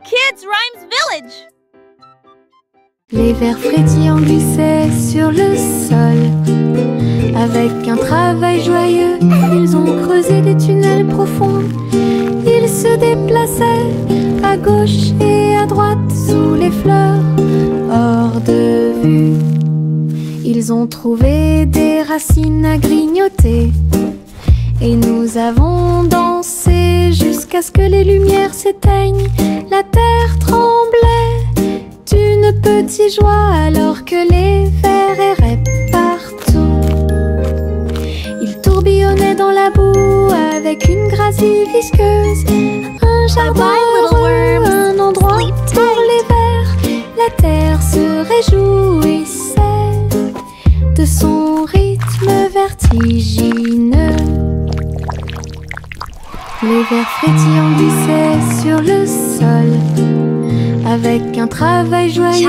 Kids Rhymes Village. Les vers frétillants glissaient sur le sol. Avec un travail joyeux, ils ont creusé des tunnels profonds. Ils se déplaçaient à gauche et à droite sous les fleurs, hors de vue. Ils ont trouvé des racines à grignoter. Et nous avons dansé jusqu'à ce que les lumières s'éteignent. La terre tremblait d'une petite joie alors que les vers erraient partout. Ils tourbillonnaient dans la boue avec une gracie visqueuse. Un jardin heureux, un endroit pour les vers. La terre se réjouissait de son rythme vertigineux. Les vers frétillants glissaient sur le sol. Avec un travail joyeux,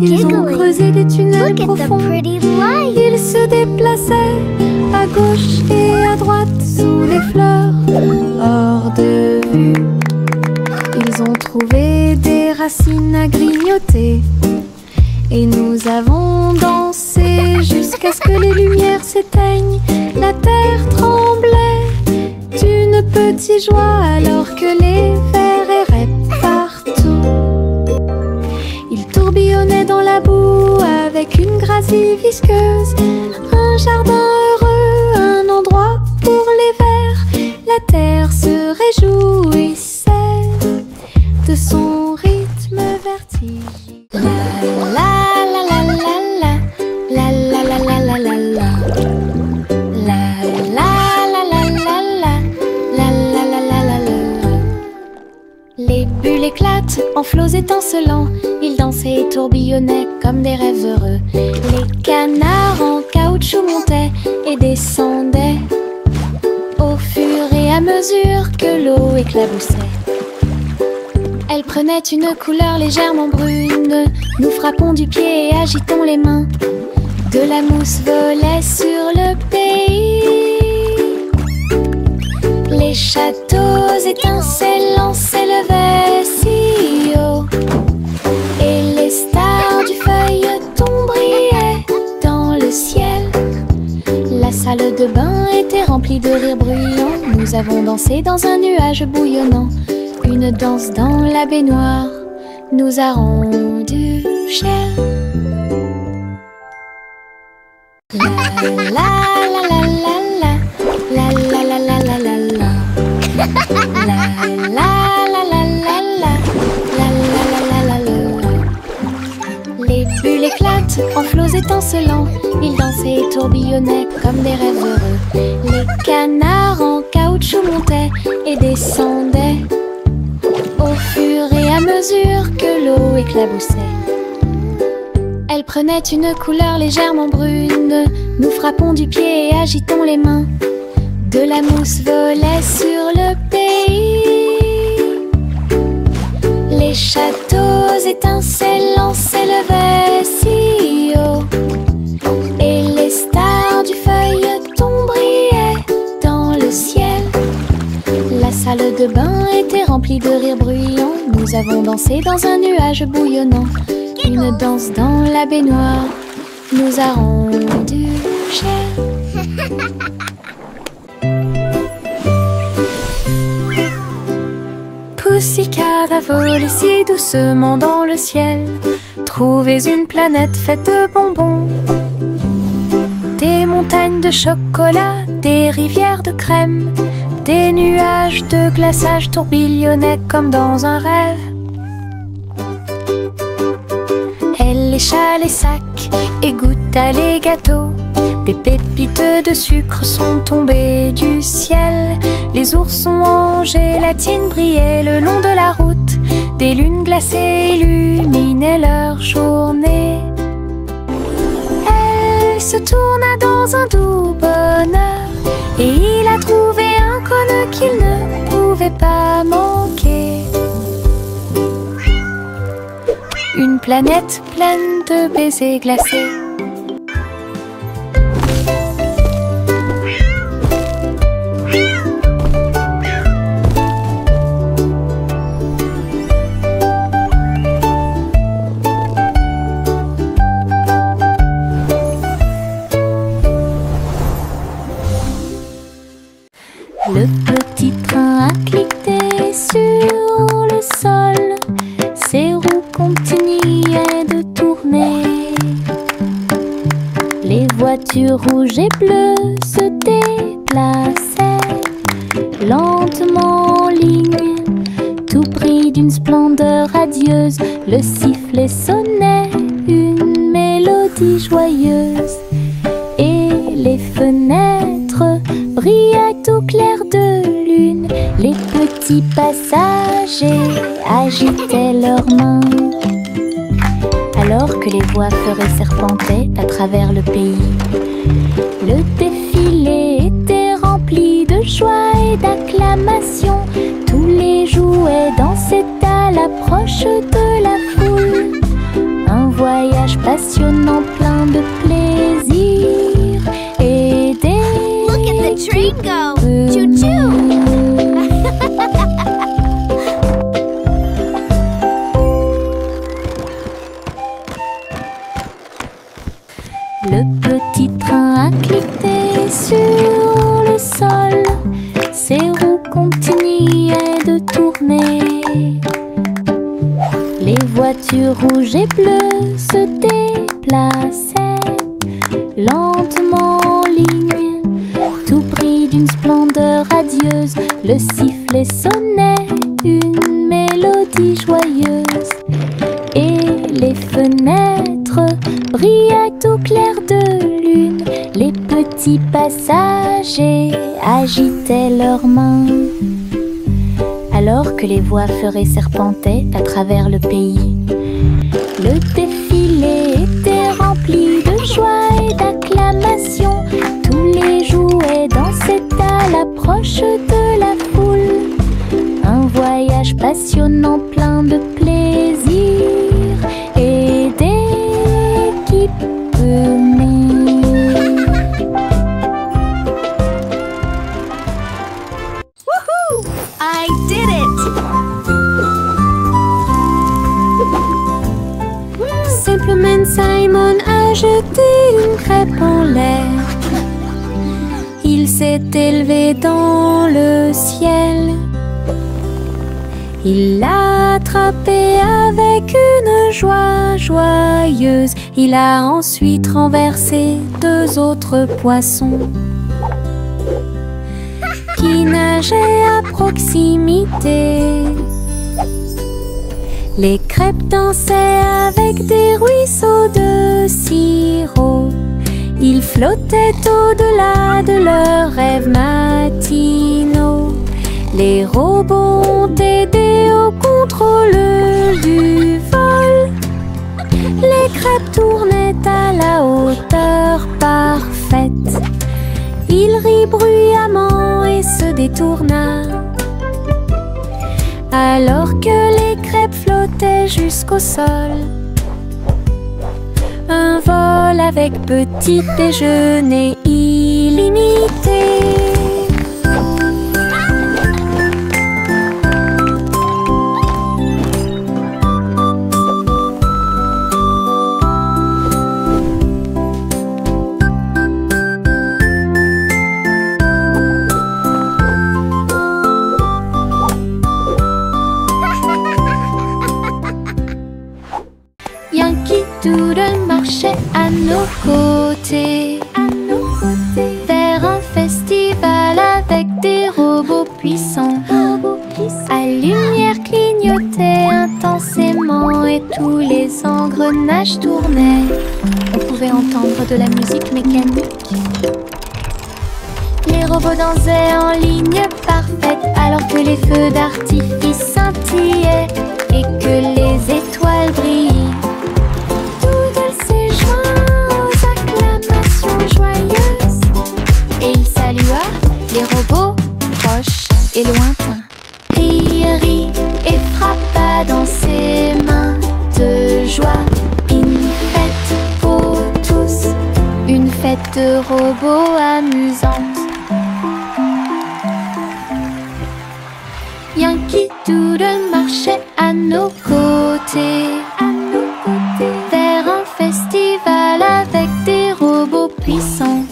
ils ont creusé des tunnels profonds. Ils se déplaçaient à gauche et à droite sous les fleurs, hors de vue. Ils ont trouvé des racines à grignoter. Et nous avons dansé jusqu'à ce que les lumières s'éteignent. La terre tremblait d'une petite joie alors que les vers erraient partout. Ils tourbillonnaient dans la boue avec une gracie visqueuse. Un jardin heureux, un endroit pour les vers. La terre se réjouissait de son rythme vertigineux. La la la la la la la la la la la la la. Les bulles éclatent en flots étincelants. Ils dansaient et tourbillonnaient comme des rêves heureux. Les canards en caoutchouc montaient et descendaient au fur et à mesure que l'eau éclaboussait. Elle prenait une couleur légèrement brune. Nous frappons du pied et agitons les mains. De la mousse volait sur le pays. Les châteaux étincelants s'élevaient si haut. Et les stars du feuilleton brillaient dans le ciel. La salle de bain était remplie de rires bruyants. Nous avons dansé dans un nuage bouillonnant. Une danse dans la baignoire nous a rendu chers. La la la la la la la la la la la la la. La la la la la la la la la la. Les bulles éclatent en flots étincelants. Ils dansaient et tourbillonnaient comme des rêves heureux. Les canards en caoutchouc montaient et descendaient au fur et à mesure que l'eau éclaboussait. Elle prenait une couleur légèrement brune. Nous frappons du pied et agitons les mains. De la mousse volait sur le pays. Les châteaux étincelants s'élevaient si haut. Et les stars du feuilleton brillaient dans le ciel. La salle de bain était remplie de rires bruyants. Nous avons dansé dans un nuage bouillonnant. Une danse dans la baignoire nous a rendu chers. Pussycat a volé si doucement dans le ciel. Trouvez une planète faite de bonbons. Des montagnes de chocolat, des rivières de crème. Des nuages de glaçage tourbillonnaient comme dans un rêve. Elle lécha les sacs et goûta les gâteaux. Des pépites de sucre sont tombées du ciel. Les oursons en gélatine brillaient le long de la route. Des lunes glacées illuminaient leur journée. Elle se tourna dans un doux bonheur et il a trouvé un cône qu'il ne pouvait pas manquer. Une planète pleine de baisers glacés. rouges et bleus se déplaçaient lentement en ligne, tout pris d'une splendeur radieuse. Le sifflet sonnait une mélodie joyeuse, et les fenêtres brillaient au clair de lune. Les petits passagers agitaient leurs mains, alors que les voix feuraient serpentaient à travers le pays. Le défilé était rempli de joie et d'acclamation. Tous les jouets dansaient à l'approche de la foule. Un voyage passionnant plein de plaisir et des... Look at the train go! Choo-choo! Le petit train a cliqué sur le sol, ses roues continuaient de tourner. Les voitures rouges et bleues se déplaçaient lentement en ligne, tout pris d'une splendeur radieuse. Le sifflet sonnait une mélodie joyeuse, et les fenêtres brillaient au clair de lune. Les petits passagers agitaient leurs mains, alors que les voix feuraient serpentaient à travers le pays. Le défilé était rempli de joie et d'acclamation. Tous les jouets dansaient à l'approche de la foule. Un voyage passionnant plein de plaisir et d'équipements. Woohoo! I did it! Simplement Simon a jeté une crêpe en l'air. Il s'est élevé dans le ciel. Il l'a attrapé avec une joie joyeuse. Il a ensuite renversé 2 autres poissons qui nageaient à proximité. Les crêpes dansaient avec des ruisseaux de sirop. Ils flottaient au-delà de leurs rêves matinaux. Les robots ont aidé au contrôle du vol. Les crêpes tournaient à la hauteur parfaite. Il rit bruyamment et se détourna, alors que les crêpes flottaient jusqu'au sol. Un vol avec petit déjeuner illimité. Yankee Doodle marchait à nos côtés, vers un festival avec des robots puissants. À lumière clignotait intensément et tous les engrenages tournaient. On pouvait entendre de la musique mécanique. Les robots dansaient en ligne parfaite, alors que les feux d'artifice scintillaient et que les étoiles brillaient. Les robots proches et lointains. Rit et frappa dans ses mains de joie. Une fête pour tous, une fête de robots amusante. Yankee Doodle marchait à nos côtés, vers un festival avec des robots puissants.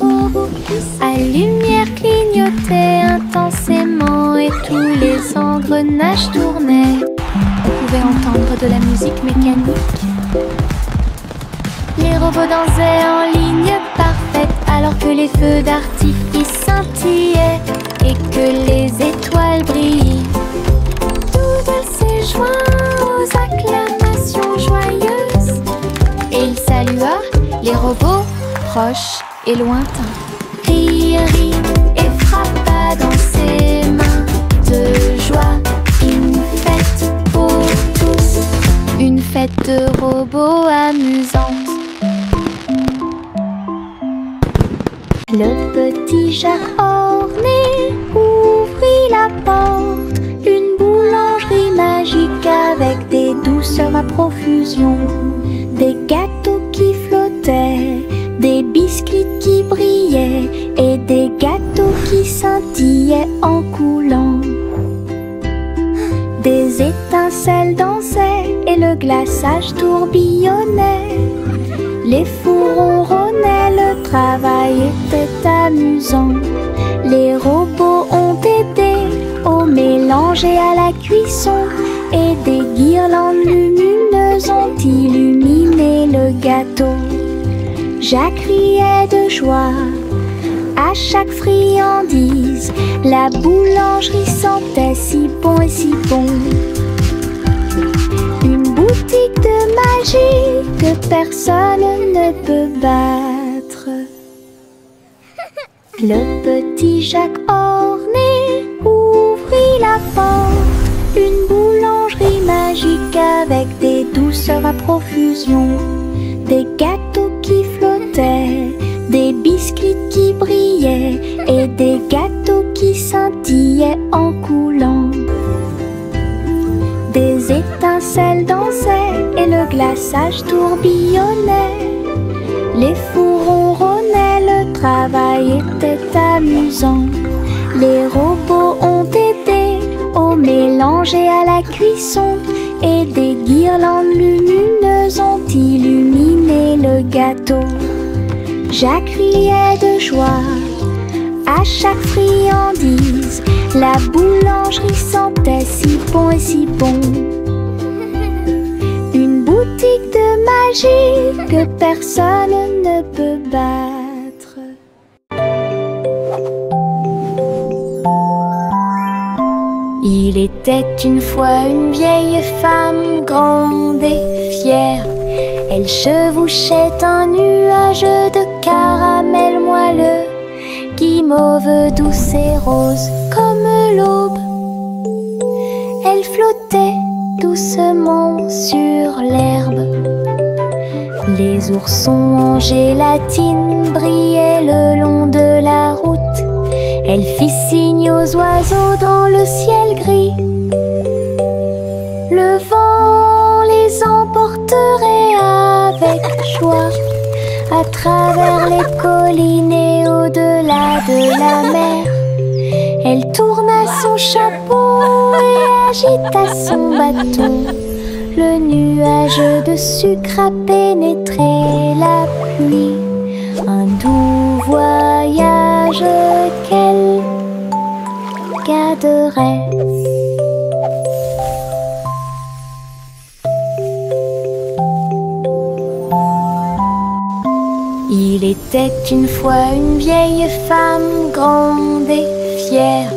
À lumière clignotait intensément et tous les engrenages tournaient. On pouvait entendre de la musique mécanique. Les robots dansaient en ligne parfaite alors que les feux d'artifice scintillaient et que les étoiles brillaient. Doodle s'est joint aux acclamations joyeuses et il salua les robots proches et lointains. Rit et frappa dans ses mains de joie. Une fête pour tous, une fête de robots amusante. Le petit Jacques orné ouvrit la porte. Une boulangerie magique avec des douceurs à profusion. Des gâteaux qui flottaient, des biscuits qui brillaient et des gâteaux qui scintillaient en coulant. Des étincelles dansaient et le glaçage tourbillonnait. Les fours ronronnaient, le travail était amusant. Les robots ont aidé au mélange et à la cuisson. Et des guirlandes lumineuses ont illuminé le gâteau. Jacques riait de joie à chaque friandise. La boulangerie sentait si bon et si bon. Une boutique de magie que personne ne peut battre. Le petit Jacques orné ouvrit la porte. Une boulangerie magique avec des douceurs à profusion. Des gâteaux qui flottaient, des biscuits qui brillaient et des gâteaux qui scintillaient en coulant. Des étincelles dansaient et le glaçage tourbillonnait. Les fours ronronnaient, le travail était amusant. Les robots ont aidé au mélange et à la cuisson. Et des guirlandes lumineuses ont illuminé le gâteau. Jacques riait de joie à chaque friandise. La boulangerie sentait si bon et si bon. Une boutique de magie que personne ne peut battre. Il était une fois une vieille femme grande et fière. Elle chevauchait un nuage de caramel moelleux, guimauve douce et rose comme l'aube. Elle flottait doucement sur l'herbe. Les oursons en gélatine brillaient le long de la route. Elle fit signe aux oiseaux dans le ciel gris. Le vent les emporterait avec joie à travers les collines et au-delà de la mer. Elle tourna son chapeau et agita son bâton. Le nuage de sucre a pénétré la pluie. Un doux voyage qu'elle garderait. Il était une fois une vieille femme grande et fière.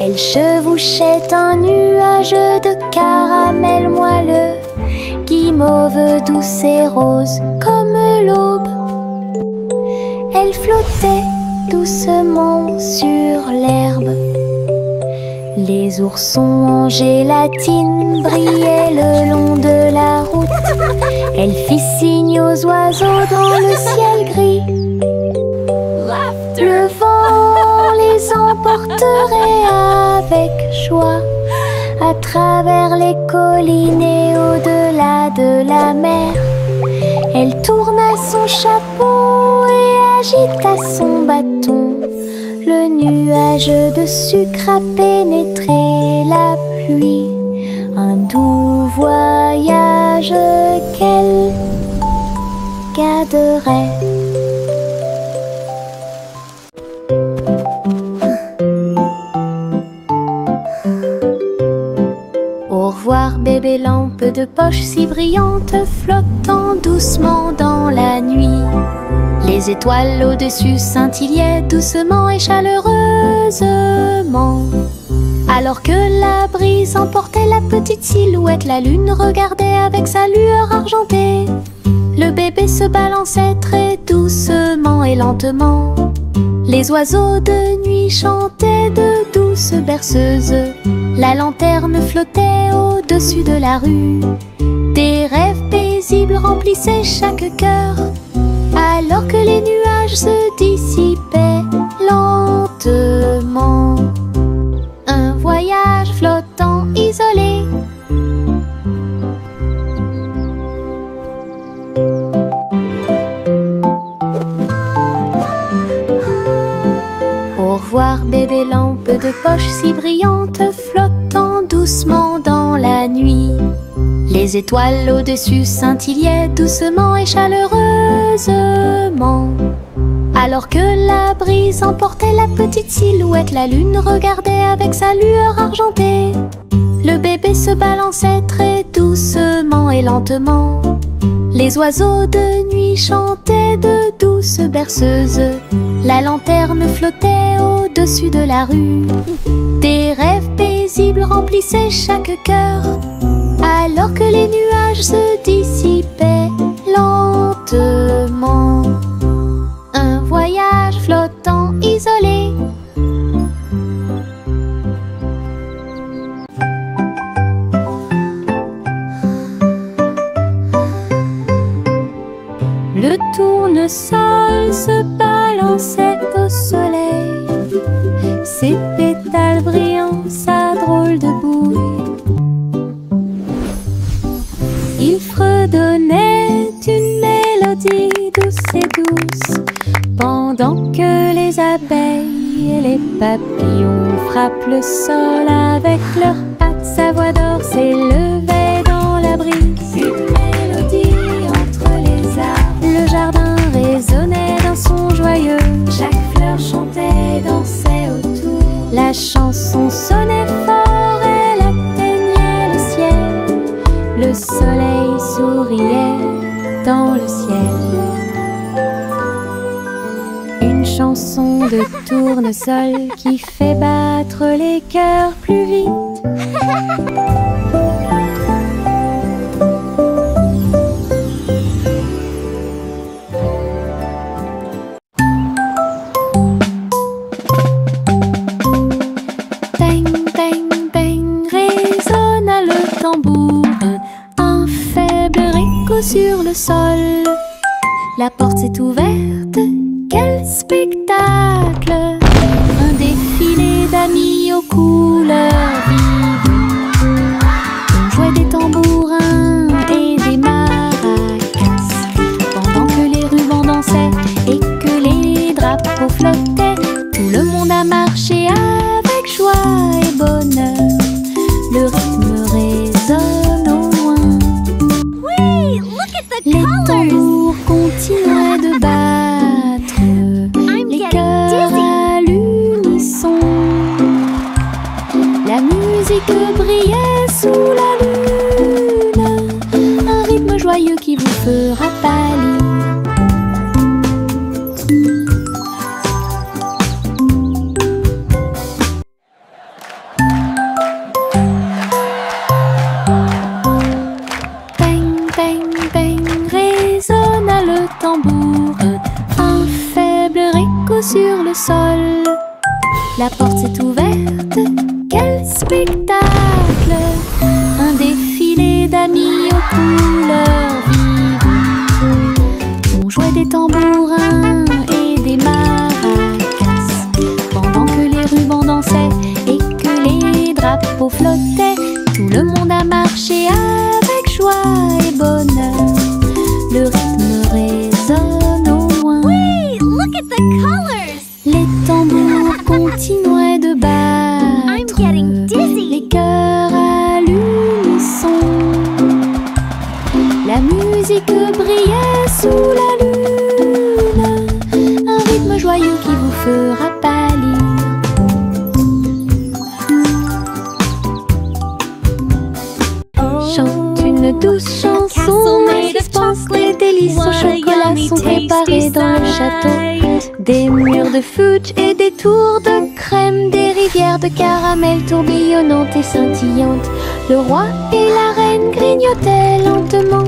Elle chevauchait un nuage de caramel moelleux, guimauve douce et rose comme l'aube. Elle flottait doucement sur l'herbe. Les oursons en gélatine brillaient le long de la route. Elle fit signe aux oiseaux dans le ciel gris. Le vent les emporterait avec joie à travers les collines et au-delà de la mer. Elle tourna son chapeau et agita son bâton. Le nuage de sucre a pénétré la pluie. Un doux voyage qu'elle garderait. Au revoir bébé lampe de poche si brillante, flottant doucement dans la nuit. Les étoiles au-dessus scintillaient doucement et chaleureusement. Alors que la brise emportait la petite silhouette, la lune regardait avec sa lueur argentée. Le bébé se balançait très doucement et lentement. Les oiseaux de nuit chantaient de douces berceuses. La lanterne flottait au-dessus de la rue. Des rêves paisibles remplissaient chaque cœur, alors que les nuages se dissipaient lentement. Un voyage flottant isolé. Au revoir bébé lampe de poche si brillante, flottant doucement dans la nuit. Les étoiles au-dessus scintillaient doucement et chaleureusement. Alors que la brise emportait la petite silhouette, la lune regardait avec sa lueur argentée. Le bébé se balançait très doucement et lentement. Les oiseaux de nuit chantaient de douces berceuses. La lanterne flottait au-dessus de la rue. Des rêves paisibles remplissaient chaque cœur, alors que les nuages se dissipaient lentement. Un voyage flottant isolé. Le tournesol se balançait au soleil, ses pétales brillants, sa drôle de bouille. Il fredonnait une mélodie douce et douce, pendant que les abeilles et les papillons frappent le sol avec leurs pattes. Sa voix d'or s'élevait dans la brise, une mélodie entre les arbres. Le jardin résonnait d'un son joyeux, chaque fleur chantait, dansait autour. La chanson sonnait fort, elle atteignait le ciel. Le soleil souriait dans le ciel. Une chanson de tournesol qui fait battre les cœurs plus vite. Bang, bang, bang, résonna le tambour. Un faible écho sur le sol. La porte s'est ouverte. Quel spectacle! Un défilé d'amis aux couleurs vives. On jouait des tambourins et des maracas, pendant que les rubans dansaient et que les drapeaux flottaient. Tout le monde a marché avec joie et bonheur. Le rythme résonne au loin. Wait, look at the Les colors! tambours continuaient de battre, les cœurs à l'unisson. La musique brillait sous la lune, un rythme joyeux qui vous fera pâlir. Bang, bang, bang, résonna le tambour. Un faible écho sur le sol. La porte s'est ouverte. Quel spectacle! Un défilé d'amis aux couleurs vives. On jouait des tambourins et des maracas, pendant que les rubans dansaient et que les drapeaux flottaient. Tout le monde a marché avec joie et bonheur. Le rythme résonne au loin. Wait, look at the colors! Les tambours continuaient de battre. I'm getting dizzy. Les cœurs à l'unisson. La musique brillait sous la lune, un rythme joyeux qui vous fera pâlir. une douce chanson. En suspense, des délices au chocolat sont préparés dans le château. Des murs de fudge et des tours de crème, des rivières de caramel tourbillonnantes et scintillantes. Le roi et la reine grignotaient lentement,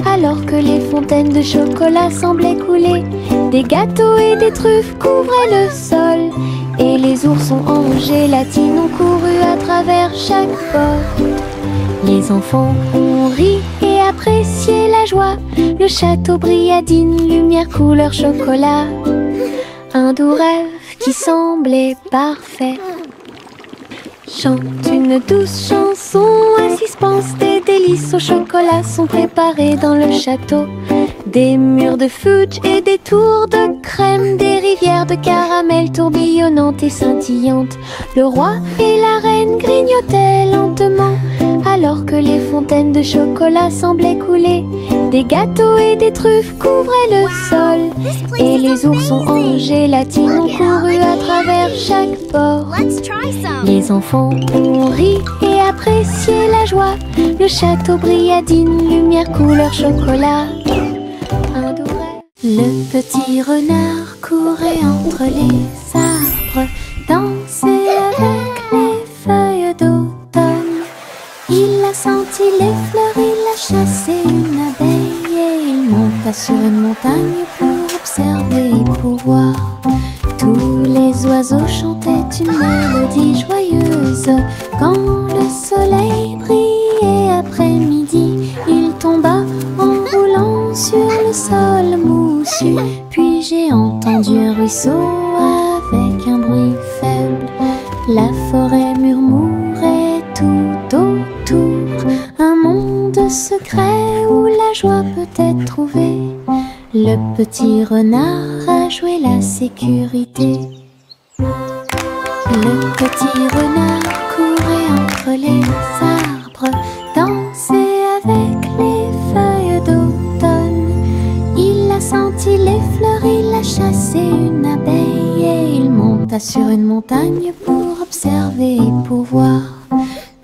alors que les fontaines de chocolat semblaient couler. Des gâteaux et des truffes couvraient le sol, et les oursons en gélatine ont couru à travers chaque porte. Les enfants ont ri et apprécié la joie. Le château brilla d'une lumière couleur chocolat. Un doux rêve qui semblait parfait. Chante une douce chanson, un suspense, des délices au chocolat sont préparés dans le château. Des murs de fudge et des tours de crème, des rivières de caramel tourbillonnantes et scintillantes. Le roi et la reine grignotaient lentement, alors que les fontaines de chocolat semblaient couler. Des gâteaux et des truffes couvraient le sol, et les oursons en gélatine ont couru à travers chaque porte. Les enfants ont ri et apprécié la joie. Le château brilla d'une lumière couleur chocolat. Un doux rêve. Le petit renard courait entre les arbres, dansait avec les feuilles d'automne. Il a senti les fleurs, il a chassé une abeille, et il monta sur une montagne pour observer et pour voir. Tous les oiseaux chantaient une mélodie joyeuse. Quand le soleil brillait après-midi, il tomba en roulant sur le sol moussu. Puis j'ai entendu un ruisseau avec un bruit faible. La forêt murmurait tout autour, un monde secret où la joie peut être trouvée. Le petit renard a joué la sécurité. Le petit renard courait entre les arbres, dansait avec les feuilles d'automne. Il a senti les fleurs, il a chassé une abeille, et il monta sur une montagne pour observer et pour voir.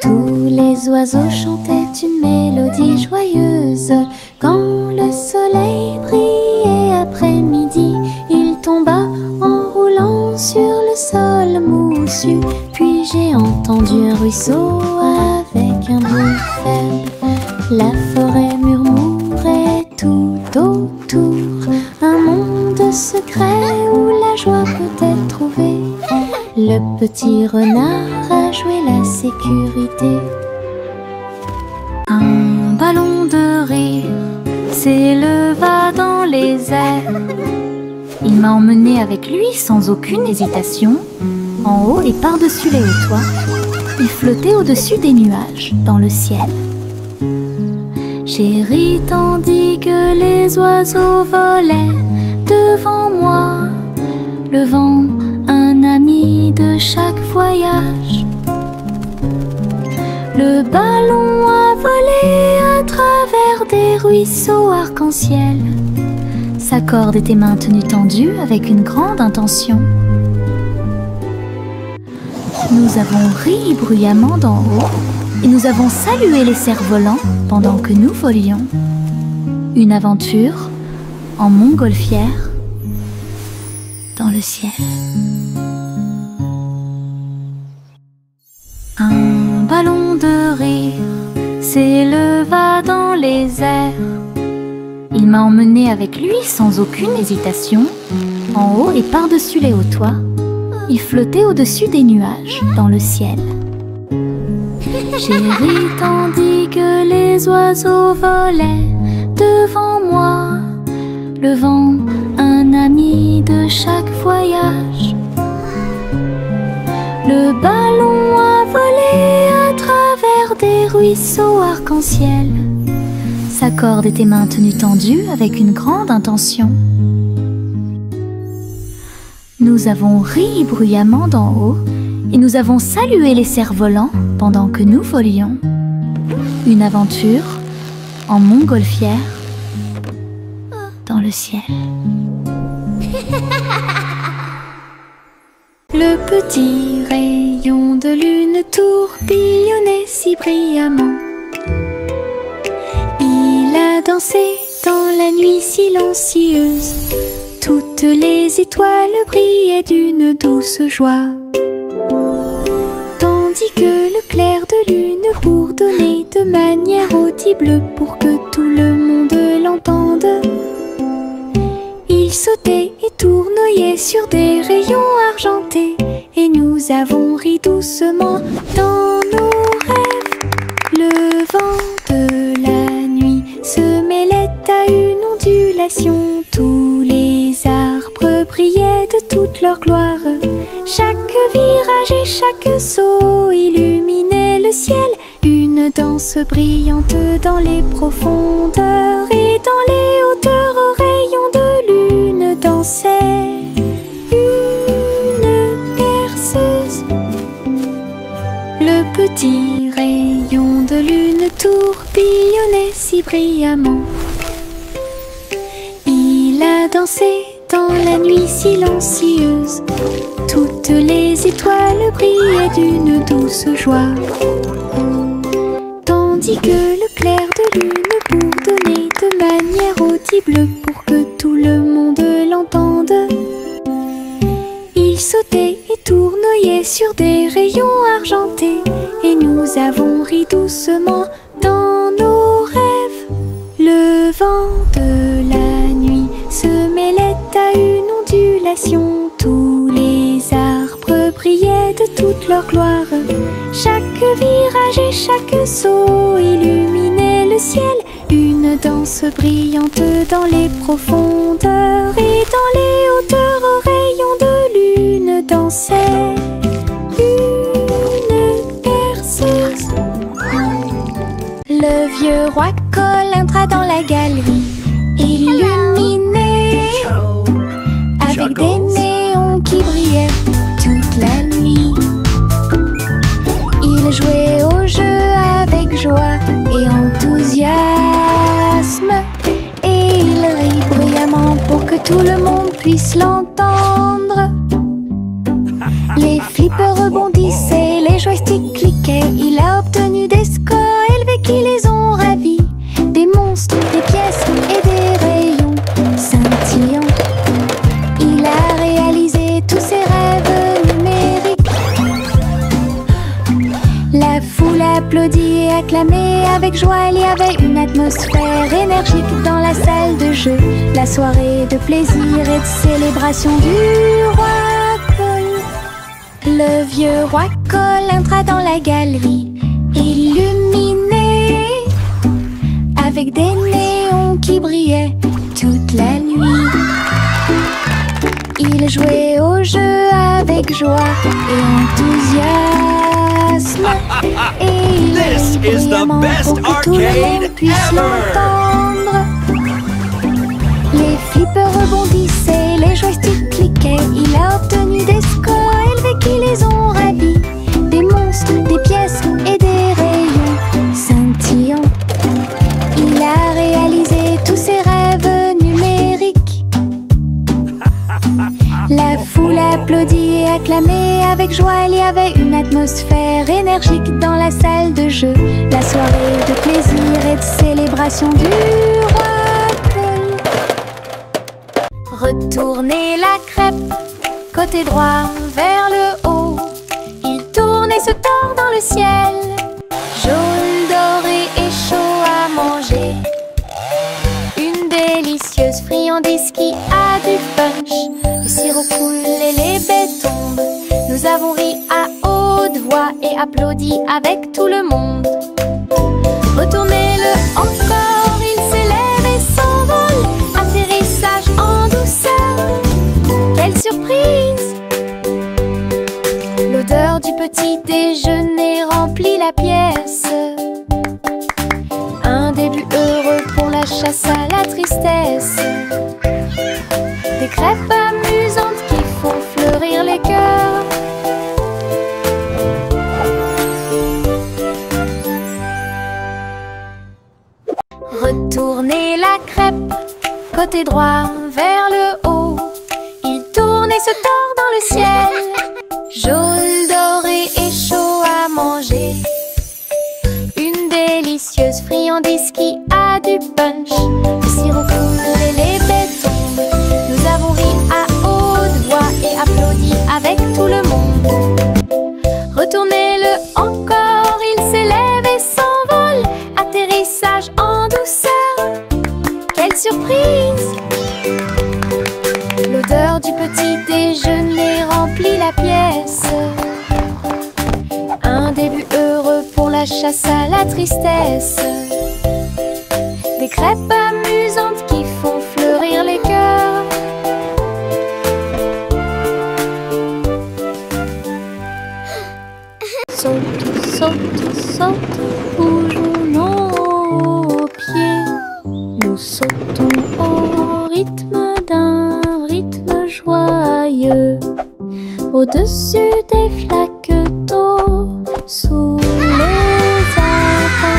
Tous les oiseaux chantaient une mélodie joyeuse. Quand le soleil brillait après-midi, il tomba en roulant sur le sol moussu. Puis j'ai entendu un ruisseau avec un bruit faible. La forêt murmurait tout autour, un monde secret où la joie peut être trouvée. Le petit renard a joué la sécurité. Un ballon de rire s'éleva dans les airs. Il m'a emmené avec lui sans aucune hésitation, en haut et par-dessus les hauts toits. Il flottait au-dessus des nuages, dans le ciel. J'ai ri tandis que les oiseaux volaient devant moi, le vent, un ami de chaque voyage. Le ballon a volé à travers des ruisseaux arc-en-ciel. Sa corde était maintenue tendue avec une grande intention. Nous avons ri bruyamment d'en haut et nous avons salué les cerfs-volants pendant que nous volions. Une aventure en montgolfière dans le ciel. Un ballon de rire s'éleva dans les airs. Il m'a emmené avec lui sans aucune hésitation, en haut et par-dessus les hauts toits. Il flottait au-dessus des nuages, dans le ciel. J'ai ri tandis que les oiseaux volaient devant moi, le vent, un ami de chaque voyage. Le ballon a volé à travers des ruisseaux arc-en-ciel. Sa corde était maintenue tendue avec une grande intention. Nous avons ri bruyamment d'en haut et nous avons salué les cerfs-volants pendant que nous volions. Une aventure en montgolfière dans le ciel. Le petit rayon de lune tourbillonnait si brillamment. a dansé dans la nuit silencieuse. Toutes les étoiles brillaient d'une douce joie, tandis que le clair de lune bourdonnait de manière audible pour que tout le monde l'entende. Il sautait et tournoyait sur des rayons argentés, et nous avons ri doucement dans nos rêves. Le vent de la nuit se mêlait à une ondulation. Tous les arbres brillaient de toute leur gloire. Chaque virage et chaque saut illuminait le ciel. Une danse brillante dans les profondeurs, et dans les hauteurs aux rayons de lune dansait une berceuse. Le petit rayon de lune tourbillonnait si brillamment. Il a dansé dans la nuit silencieuse. Toutes les étoiles brillaient d'une douce joie, tandis que le clair de lune bourdonnait de manière audible pour que tout le monde l'entende. Il sautait et tournoyait sur des rayons argentés, et nous avons ri doucement dans nos rêves. Le vent de la nuit se mêlait à une ondulation. Tous les arbres brillaient de toute leur gloire. Chaque virage et chaque saut illuminait le ciel. Une danse brillante dans les profondeurs, et dans les hauteurs aux rayons de lune dansait une berceuse. Le vieux roi Cole entra dans la galerie, illuminé avec des néons qui brillaient toute la nuit. Il jouait au jeu avec joie et enthousiasme, et il rit bruyamment pour que tout le monde puisse l'entendre. Les flippers rebondissaient, les joysticks cliquaient. Il a obtenu des scores élevés qui les ont ravis. Des monstres, des pièces et des rayons scintillants. Il a réalisé tous ses rêves numériques. La foule applaudit et acclamait avec joie. Il y avait une atmosphère énergique dans la salle de jeu. La soirée de plaisir et de célébration du roi Cole. Le vieux roi Cole entra dans la galerie, illuminé avec des néons qui brillaient toute la nuit. Il jouait au jeu avec joie et enthousiasme, et il rit bruyamment pour que tout le monde puisse l'entendre. Les flippers rebondissaient, les joysticks cliquaient. Il a obtenu des scores élevés qui les ont ravis. Des monstres, des pièces et des rayons scintillants. Il a réalisé tous ses rêves numériques. La foule applaudit et acclamait avec joie. Il y avait une atmosphère énergique dans la salle de jeu. La soirée de plaisir et de célébration du roi Cole. Retournez la crêpe, côté droit vers le haut. Il tourne et se tord dans le ciel. Jaune, doré et chaud à manger. Une délicieuse friandise qui a du punch. Le sirop coule et les baies tombent. Nous avons ri à haute voix et applaudi avec tout le monde. Retournez-le encore, il s'élève et s'envole. Atterrissage en douceur, quelle surprise! L'odeur du petit déjeuner remplit la pièce. Un début heureux pour la chasse à la tristesse. Des crêpes amusantes qui font fleurir les cœurs. Retournez la crêpe, côté droit vers le haut. Il tourne et se tord dans le ciel. Jaune, doré et chaud à manger. Une délicieuse friandise qui a du du punch. Le sirop coule et les baies tombent. Nous avons ri à haute voix et applaudi avec tout le monde. Retournez-le encore, il s'élève et s'envole. Atterrissage en douceur, quelle surprise! L'odeur du petit déjeuner remplit la pièce. Un début heureux pour la chasse à la tristesse. Des crêpes amusantes qui font fleurir les cœurs. Saute, saute, saute, bougeons nos pieds. Nous sautons au rythme d'un rythme joyeux. Au-dessus des flaques d'eau, sous les arbres,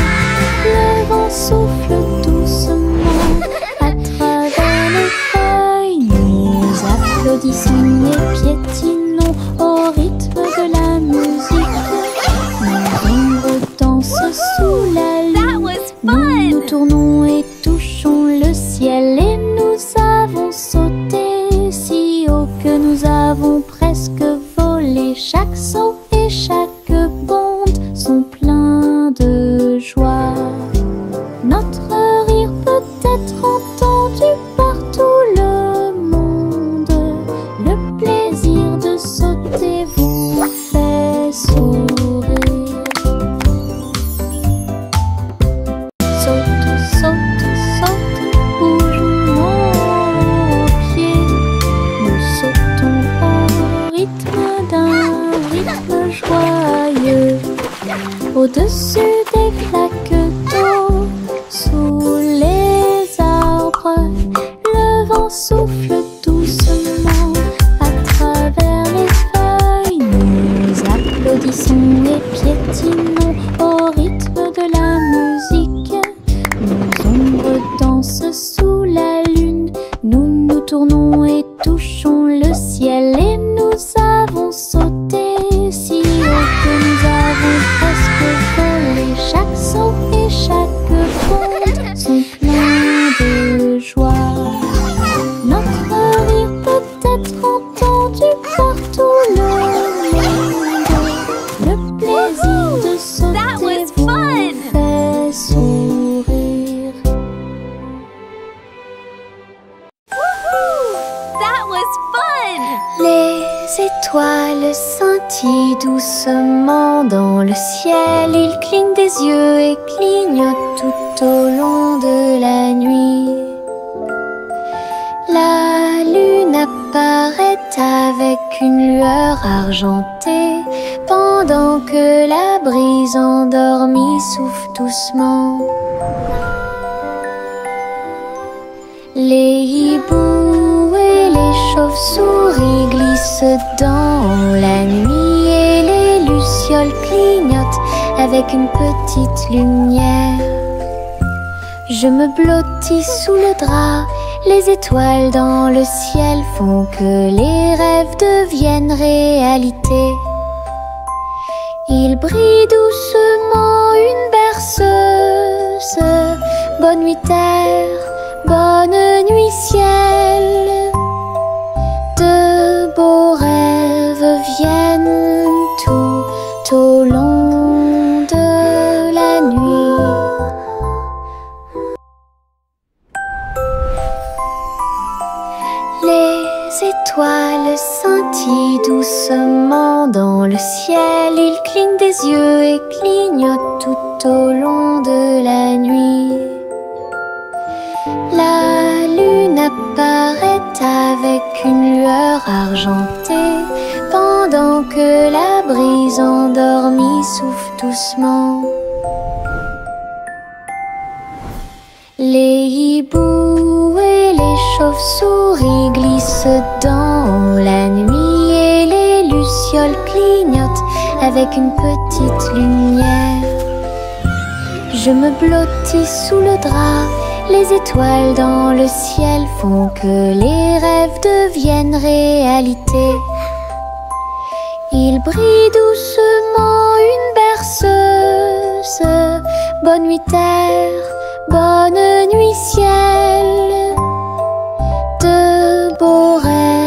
le vent souffle doucement à travers les feuilles. Nous applaudissons et piétinons au rythme de la musique. Nos ombres dansent sous la lune. Nous tournons et touchons le ciel et nous avons sauté si haut que nous avons presque volé. Chaque saut et chaque bonde sont pleins de joie. Notre rire peut être entendu par tout le monde. Le plaisir de sauter vous fait sourire. Saute, saute, saute, bougeons nos pieds. Nous sautons au rythme d'un rythme joyeux. Au-dessus des flaques d'eau, sous les arbres, le vent souffle doucement à travers les feuilles. Nous applaudissons et piétinons au rythme de la musique. Nos ombres dansent sous la lune. Nous nous tournons et touchons le ciel et nous avons sauté si haut que nous avons presque volé. Chaque saut et chaque bonde sont pleins de joie. Notre rire peut être entendu par tout le monde. Le plaisir de sauter vous fait sourire. That was fun! Les étoiles scintillent doucement dans le ciel. Ils clignent des yeux et clignotent tout au long de la nuit. La lune apparaît avec une lueur argentée pendant que la brise endormie souffle doucement. Les hiboux et les chauves-souris glissent dans la nuit et les lucioles clignotent avec une petite lumière. Je me blottis sous le drap, les étoiles dans le ciel font que les rêves deviennent réalité. Il brille doucement une berceuse. Bonne nuit terre, bonne nuit ciel. De beaux rêves viennent tout au long de la nuit. Les étoiles scintillent doucement dans le ciel. Ils clignent des yeux et clignotent tout au long de la nuit. La lune apparaît avec une lueur argentée pendant que la brise endormie souffle doucement. Les hiboux et les chauves-souris glissent dans la nuit et les lucioles clignotent avec une petite lumière. Je me blottis sous le drap, les étoiles dans le ciel font que les rêves deviennent réalité. Il brille doucement une berceuse. Bonne nuit terre, bonne nuit ciel, de beaux rêves.